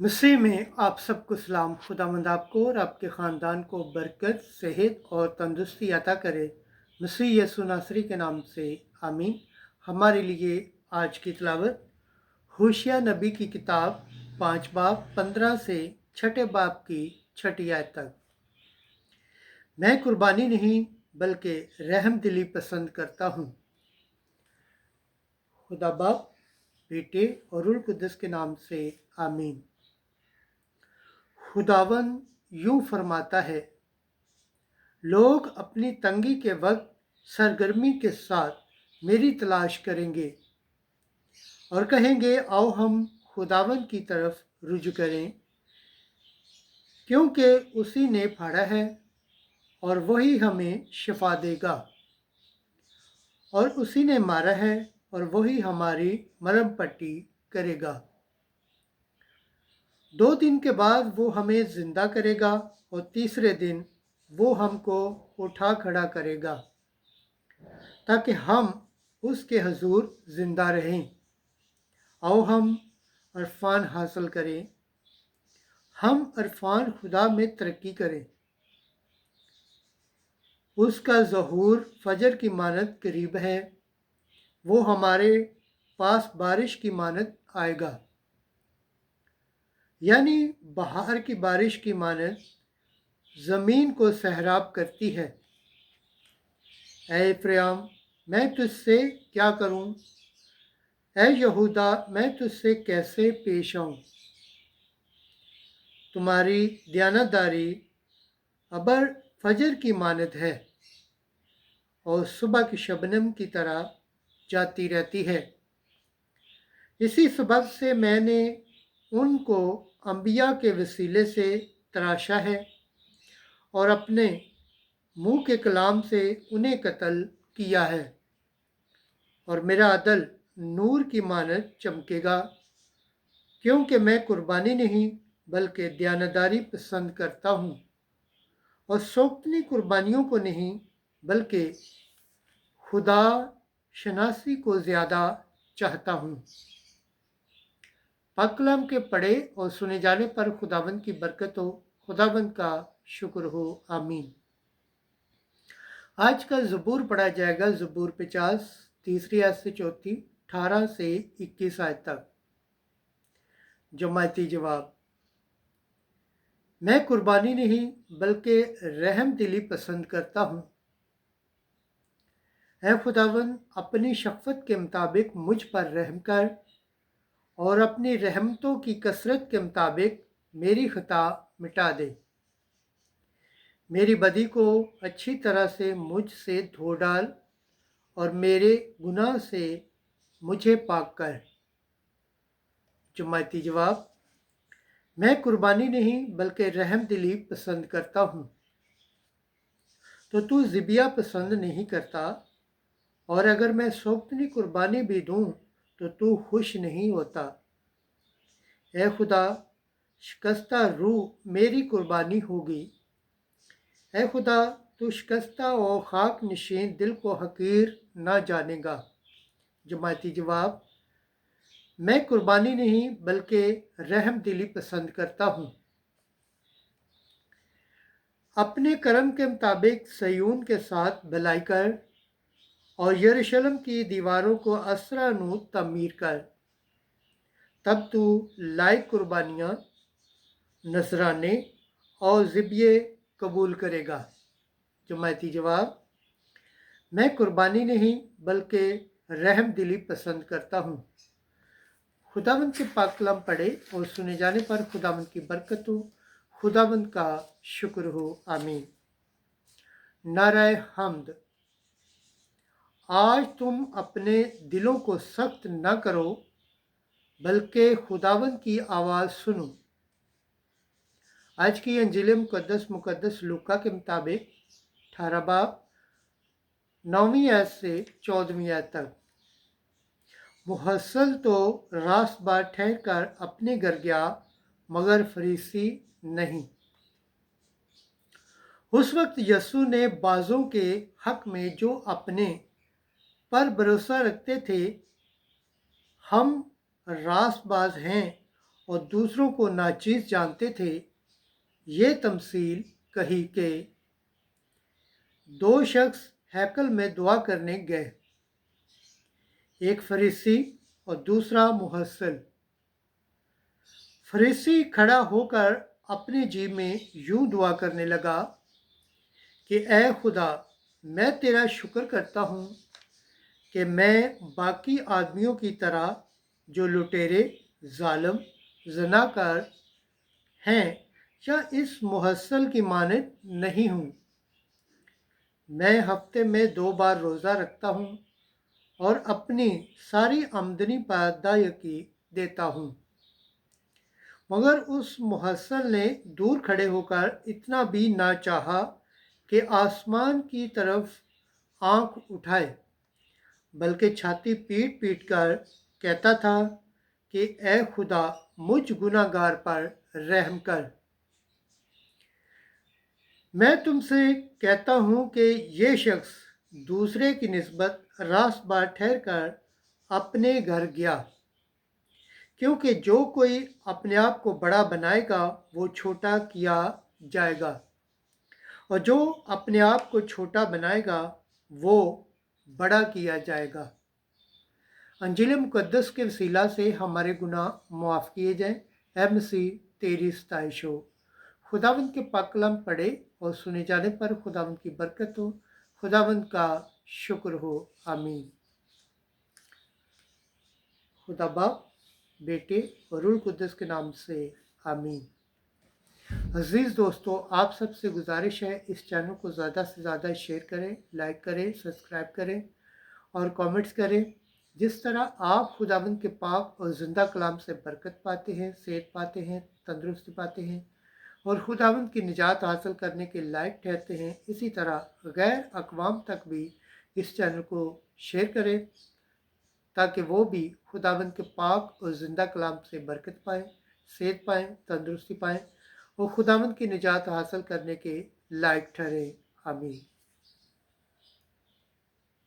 मसीह में आप सबको सलाम। खुदावंद आपको और आपके ख़ानदान को बरकत, सेहत और तंदुरुस्ती अता करे। मसीह यीशु नासरी के नाम से आमीन। हमारे लिए आज की तिलावत होशिया नबी की किताब 5 बाब 15 से 6 बाब की 6 आयत तक। मैं कुर्बानी नहीं बल्कि रहम दिली पसंद करता हूँ। खुदा बाप, बेटे और रूह कुद्दस के नाम से आमीन। खुदावन यूं फरमाता है, लोग अपनी तंगी के वक्त सरगर्मी के साथ मेरी तलाश करेंगे और कहेंगे, आओ हम खुदावन की तरफ रुजू करें, क्योंकि उसी ने फाड़ा है और वही हमें शिफा देगा, और उसी ने मारा है और वही हमारी मरहम पट्टी करेगा। 2 दिन के बाद वो हमें जिंदा करेगा और तीसरे दिन वो हमको उठा खड़ा करेगा, ताकि हम उसके हजूर जिंदा रहें। आओ हम अरफान हासिल करें, हम अरफान खुदा में तरक्की करें। उसका ज़हूर फजर की मानद करीब है, वो हमारे पास बारिश की मानद आएगा, यानी बहार की बारिश की मानद ज़मीन को सहराब करती है। ऐ इफ्राइम, मैं तुझसे क्या करूं? ऐ यहूदा, मैं तुझसे कैसे पेश आऊं? तुम्हारी दयानतदारी अबर फजर की मानद है और सुबह की शबनम की तरह जाती रहती है। इसी सबब से मैंने उनको अंबिया के वसीले से तराशा है और अपने मुंह के कलाम से उन्हें कत्ल किया है, और मेरा अदल नूर की मानद चमकेगा, क्योंकि मैं कुर्बानी नहीं बल्कि दयानतदारी पसंद करता हूँ, और सोख्तनी कुर्बानियों को नहीं बल्कि खुदा शनासी को ज़्यादा चाहता हूँ। पाक कलाम के पढ़े और सुने जाने पर खुदावंद की बरकत हो, खुदावंद का शुक्र हो, आमीन। आज का ज़बूर पढ़ा जाएगा, ज़बूर 50, तीसरी आयत से चौथी, 18 से 21 आयत तक। जमायती जवाब, मैं कुर्बानी नहीं बल्कि रहम दिली पसंद करता हूँ। ऐ खुदावन, अपनी शफ़क़त के मुताबिक मुझ पर रहम कर और अपनी रहमतों की कसरत के मुताबिक मेरी खता मिटा दे। मेरी बदी को अच्छी तरह से मुझ से धो डाल और मेरे गुनाह से मुझे पाक कर। जमायती जवाब, मैं कुर्बानी नहीं बल्कि रहम दिली पसंद करता हूँ। तो तू ज़िबिया पसंद नहीं करता, और अगर मैं सोख्तनी कुर्बानी भी दूँ तो तू खुश नहीं होता। ए खुदा, शिकस्ता रूह मेरी कुर्बानी होगी। ए खुदा, तू शिकस्ता और खाक नशीन दिल को हकीर ना जानेगा। जमायती जवाब, मैं कुर्बानी नहीं बल्कि रहम दिली पसंद करता हूँ। अपने करम के मुताबिक सयून के साथ भलाई कर और यरूशलेम की दीवारों को असरा नू तमीर कर। तब तू लायक कुर्बानियाँ, नजराने और ज़िबिये कबूल करेगा। जमायती जवाब, मैं कुर्बानी नहीं बल्कि रहम दिली पसंद करता हूँ। खुदावंद के पाक कलाम पढ़े और सुने जाने पर खुदावंद की बरकत हो, खुदावंद का शुक्र हो, आमीन। नाराए हम्द। आज तुम अपने दिलों को सख्त न करो बल्कि खुदावंद की आवाज़ सुनो। आज की अंजील मुकद्दस लूका के मुताबिक 18 बाब 9वीं आयत से 14वीं आयत तक। मुहस्सल तो रात बार ठहर कर अपने घर गया, मगर फरीसी नहीं। उस वक्त यीशु ने बाजों के हक में जो अपने पर भरोसा रखते थे, हम रासबाज हैं और दूसरों को नाचीज जानते थे, ये तमसील कही कि दो शख्स हैकल में दुआ करने गए, एक फरीसी और दूसरा मुहस्सिल। फरीसी खड़ा होकर अपने जी में यूं दुआ करने लगा कि ए खुदा, मैं तेरा शुक्र करता हूँ कि मैं बाकी आदमियों की तरह जो लुटेरे, जालिम, ज़नाकार हैं या इस मुहस्सिल की मानद नहीं हूँ। मैं हफ्ते में 2 बार रोज़ा रखता हूँ और अपनी सारी आमदनी पर अदायगी देता हूँ। मगर उस मुहस्सिल ने दूर खड़े होकर इतना भी ना चाहा कि आसमान की तरफ आंख उठाए, बल्कि छाती पीट पीट कर कहता था कि ए खुदा, मुझ गुनाहगार पर रहम कर। मैं तुमसे कहता हूँ कि ये शख्स दूसरे की निस्बत रास्तबार ठहर कर अपने घर गया, क्योंकि जो कोई अपने आप को बड़ा बनाएगा वो छोटा किया जाएगा, और जो अपने आप को छोटा बनाएगा वो बड़ा किया जाएगा। अंजील मुक़द्दस के वसीला से हमारे गुनाह मुआफ़ किए जाएं। ए मसीह, तेरी सताइश हो। खुदावंद के पाक कलाम पढ़े और सुने जाने पर खुदावंद की बरकत हो, खुदावंद का शुक्र हो। आमीन। खुदा बाप, बेटे और रूह कुद्दस के नाम से आमीन। अजीज़ दोस्तों, आप सबसे गुजारिश है इस चैनल को ज़्यादा से ज़्यादा शेयर करें, लाइक करें, सब्सक्राइब करें और कमेंट्स करें। जिस तरह आप खुदावंद के पाक और ज़िंदा कलाम से बरकत पाते हैं, सेहत पाते हैं, तंदुरुस्ती पाते हैं और खुदावंद की निजात हासिल करने के लायक ठहरते हैं, इसी तरह गैर अक़वाम तक भी इस चैनल को शेयर करें ताकि वो भी खुदावंद के पाक और ज़िंदा कलाम से बरकत पाएँ, सेहत पाएँ, तंदुरुस्ती पाएँ और खुदावंद की निजात हासिल करने के लायक ठहरे। आमीन।